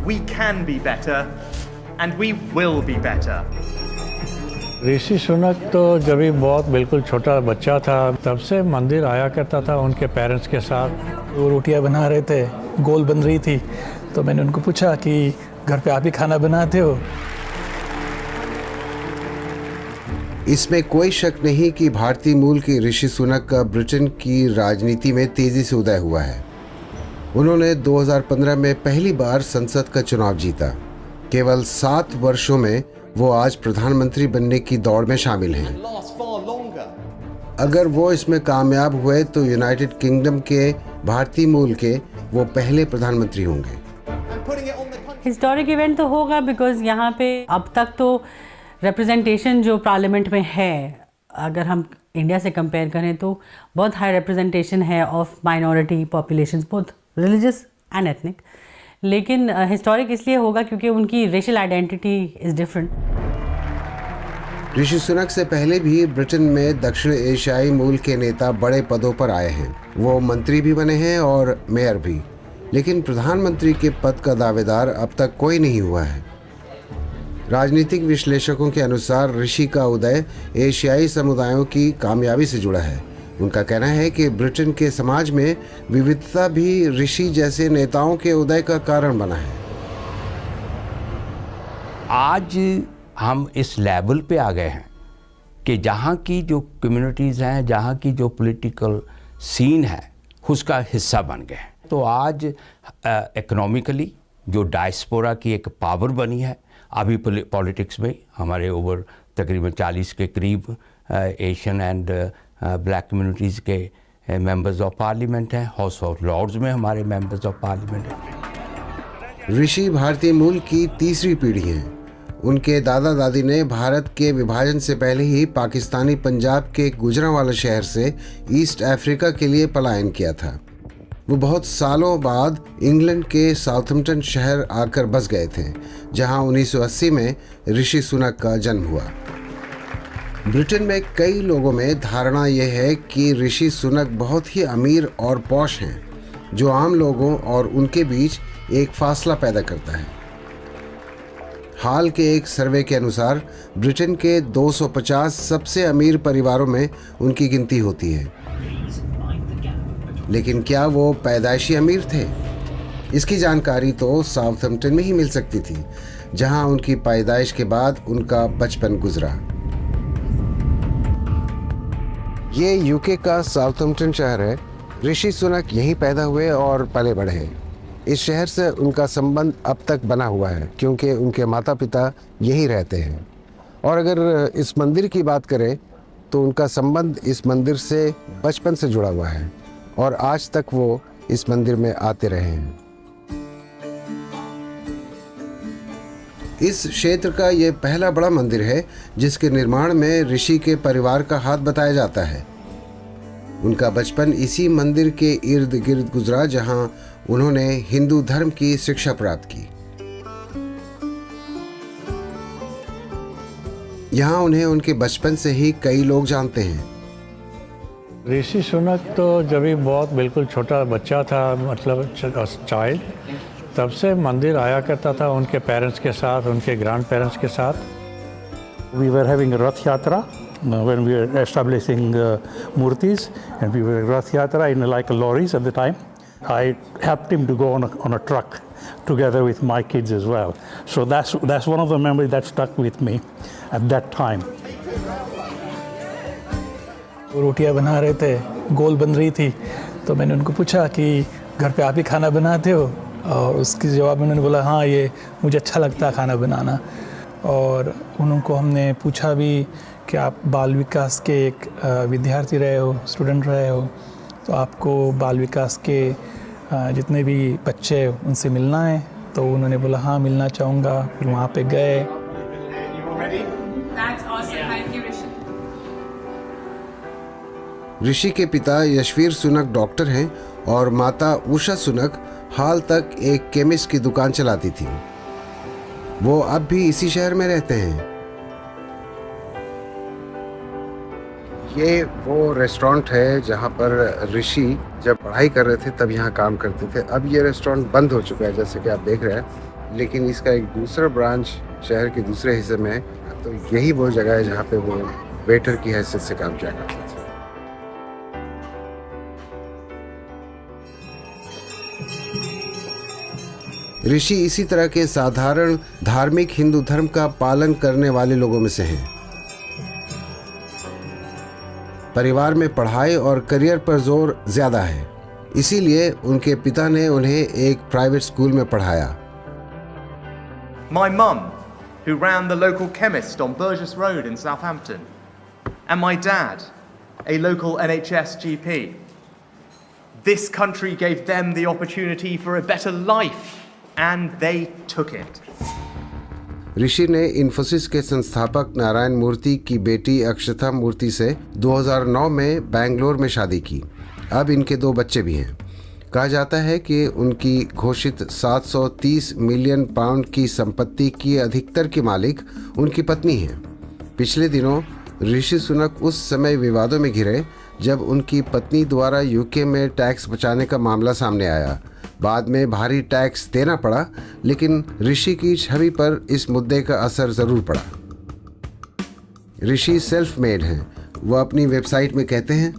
we can be better and we will be better. Rishi Sunak तो जब भी बहुत बिल्कुल छोटा बच्चा था तब से मंदिर आया करता था उनके पेरेंट्स के साथ। वो रोटियां बना रहे थे, गोल बन रही थी, तो मैंने उनको पूछा कि घर पे आप ही खाना बनाते हो? इसमें कोई शक नहीं कि भारतीय मूल के ऋषि सुनक का ब्रिटेन की राजनीति में तेजी से उदय हुआ है। उन्होंने 2015 में पहली बार संसद का चुनाव जीता। केवल 7 वर्षों में वो आज प्रधानमंत्री बनने की दौड़ में शामिल हैं। अगर वो इसमें कामयाब हुए तो यूनाइटेड किंगडम के भारतीय मूल के वो पहले प्रधानमंत्री होंगे। हिस्टोरिक इवेंट तो होगा बिकॉज यहाँ पे अब तक तो रिप्रेजेंटेशन जो पार्लियामेंट में है, अगर हम इंडिया से कंपेयर करें तो बहुत हाई रिप्रेजेंटेशन है of minority populations, both religious and ethnic. लेकिन हिस्टोरिक इसलिए होगा क्योंकि उनकी racial identity is different. Rishi Sunak से पहले भी ब्रिटेन में दक्षिण एशियाई मूल के नेता बड़े पदों पर आए हैं। वो मंत्री भी बने हैं और मेयर भी, लेकिन प्रधानमंत्री के पद का दावेदार अब तक कोई नहीं हुआ है। राजनीतिक विश्लेषकों के अनुसार ऋषि का उदय एशियाई समुदायों की कामयाबी से जुड़ा है। उनका कहना है कि ब्रिटेन के समाज में विविधता भी ऋषि जैसे नेताओं के उदय का कारण बना है। आज हम इस लेवल पे आ गए हैं कि जहाँ की जो कम्युनिटीज़ हैं, जहाँ की जो पॉलिटिकल सीन है, उसका हिस्सा बन गए हैं। तो आज इकोनॉमिकली जो डायस्पोरा की एक पावर बनी है, अभी पॉलिटिक्स में हमारे ओवर तकरीबन 40 के करीब एशियन एंड ब्लैक कम्युनिटीज़ के मेंबर्स ऑफ पार्लियामेंट हैं। हाउस ऑफ लॉर्ड्स में हमारे मेंबर्स ऑफ पार्लियामेंट हैं। ऋषि भारतीय मूल की तीसरी पीढ़ी हैं। उनके दादा दादी ने भारत के विभाजन से पहले ही पाकिस्तानी पंजाब के गुजरांवाला शहर से ईस्ट अफ्रीका के लिए पलायन किया था। वो बहुत सालों बाद इंग्लैंड के साउथम्पटन शहर आकर बस गए थे, जहां 1980 में ऋषि सुनक का जन्म हुआ। ब्रिटेन में कई लोगों में धारणा यह है कि ऋषि सुनक बहुत ही अमीर और पॉश हैं, जो आम लोगों और उनके बीच एक फासला पैदा करता है। हाल के एक सर्वे के अनुसार ब्रिटेन के 250 सबसे अमीर परिवारों में उनकी गिनती होती है। लेकिन क्या वो पैदाइशी अमीर थे? इसकी जानकारी तो साउथम्पटन में ही मिल सकती थी, जहां उनकी पैदाइश के बाद उनका बचपन गुजरा। ये यूके का साउथम्पटन शहर है। ऋषि सुनक यहीं पैदा हुए और पले बढ़े हैं। इस शहर से उनका संबंध अब तक बना हुआ है क्योंकि उनके माता पिता यहीं रहते हैं। और अगर इस मंदिर की बात करें तो उनका संबंध इस मंदिर से बचपन से जुड़ा हुआ है और आज तक वो इस मंदिर में आते रहे हैं। इस क्षेत्र का ये पहला बड़ा मंदिर है जिसके निर्माण में ऋषि के परिवार का हाथ बताया जाता है। उनका बचपन इसी मंदिर के इर्द गिर्द गुजरा, जहां उन्होंने हिंदू धर्म की शिक्षा प्राप्त की। यहाँ उन्हें उनके बचपन से ही कई लोग जानते हैं। ऋषि सुनक तो जब भी बहुत बिल्कुल छोटा बच्चा था, मतलब चाइल्ड, तब से मंदिर आया करता था उनके पेरेंट्स के साथ, उनके ग्रैंड पेरेंट्स के साथ। We were having a Rath Yatra when we were establishing murtis, and we were Rath Yatra in like lorries at the time. I helped him to go on a truck together with my kids as well. So that's one of the memories that stuck with me at that time. वो रोटियां बना रहे थे, गोल बन रही थी, तो मैंने उनको पूछा कि घर पे आप ही खाना बनाते हो? और उसके जवाब में उन्होंने बोला हाँ, ये मुझे अच्छा लगता है खाना बनाना। और उनको हमने पूछा भी कि आप बाल विकास के एक विद्यार्थी रहे हो, स्टूडेंट रहे हो, तो आपको बाल विकास के जितने भी बच्चे उनसे मिलना है? तो उन्होंने बोला हाँ, मिलना चाहूँगा। फिर वहाँ पे गए। ऋषि के पिता यशवीर सुनक डॉक्टर हैं और माता उषा सुनक हाल तक एक केमिस्ट की दुकान चलाती थी। वो अब भी इसी शहर में रहते हैं। ये वो रेस्टोरेंट है जहाँ पर ऋषि जब पढ़ाई कर रहे थे तब यहाँ काम करते थे। अब ये रेस्टोरेंट बंद हो चुका है, जैसे कि आप देख रहे हैं। लेकिन इसका एक दूसरा ब्रांच शहर के दूसरे हिस्से में है, तो यही वो जगह है जहाँ पे वो वेटर की हैसियत से काम किया करते थे। ऋषि इसी तरह के साधारण धार्मिक हिंदू धर्म का पालन करने वाले लोगों में से हैं। परिवार में पढ़ाई और करियर पर जोर ज्यादा है, इसीलिए उनके पिता ने उन्हें एक प्राइवेट स्कूल में पढ़ाया। My mum, who ran the local chemist on Burgess Road in Southampton, and my dad, a local NHS GP. This country gave them the opportunity for a better life, and they took it. ऋषि ने इन्फोसिस के संस्थापक नारायण मूर्ति की बेटी अक्षता मूर्ति से 2009 में बेंगलोर में शादी की। अब इनके 2 बच्चे भी हैं। कहा जाता है कि उनकी घोषित 730 मिलियन पाउंड की संपत्ति की अधिकतर की मालिक उनकी पत्नी है। पिछले दिनों ऋषि सुनक उस समय विवादों में घिरे जब उनकी पत्नी द्वारा यूके में टैक्स बचाने का मामला सामने आया। बाद में भारी टैक्स देना पड़ा, लेकिन ऋषि की छवि पर इस मुद्दे का असर ज़रूर पड़ा। ऋषि सेल्फ मेड हैं। वह अपनी वेबसाइट में कहते हैं,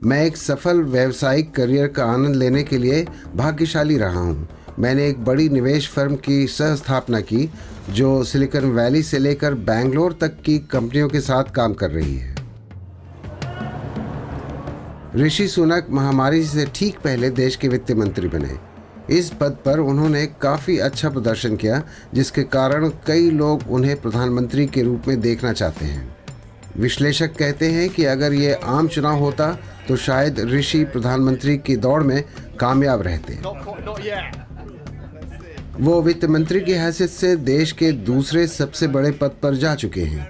मैं एक सफल व्यावसायिक करियर का आनंद लेने के लिए भाग्यशाली रहा हूँ। मैंने एक बड़ी निवेश फर्म की सह स्थापना की जो सिलिकॉन वैली से लेकर बेंगलोर तक की कंपनियों के साथ काम कर रही है। ऋषि सुनक महामारी से ठीक पहले देश के वित्त मंत्री बने। इस पद पर उन्होंने काफ़ी अच्छा प्रदर्शन किया, जिसके कारण कई लोग उन्हें प्रधानमंत्री के रूप में देखना चाहते हैं। विश्लेषक कहते हैं कि अगर ये आम चुनाव होता तो शायद ऋषि प्रधानमंत्री की दौड़ में कामयाब रहते। वो वित्त मंत्री की हैसियत से देश के दूसरे सबसे बड़े पद पर जा चुके हैं।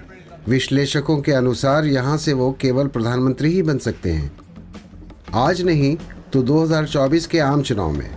विश्लेषकों के अनुसार यहाँ से वो केवल प्रधानमंत्री ही बन सकते हैं, आज नहीं तो 2024 के आम चुनाव में।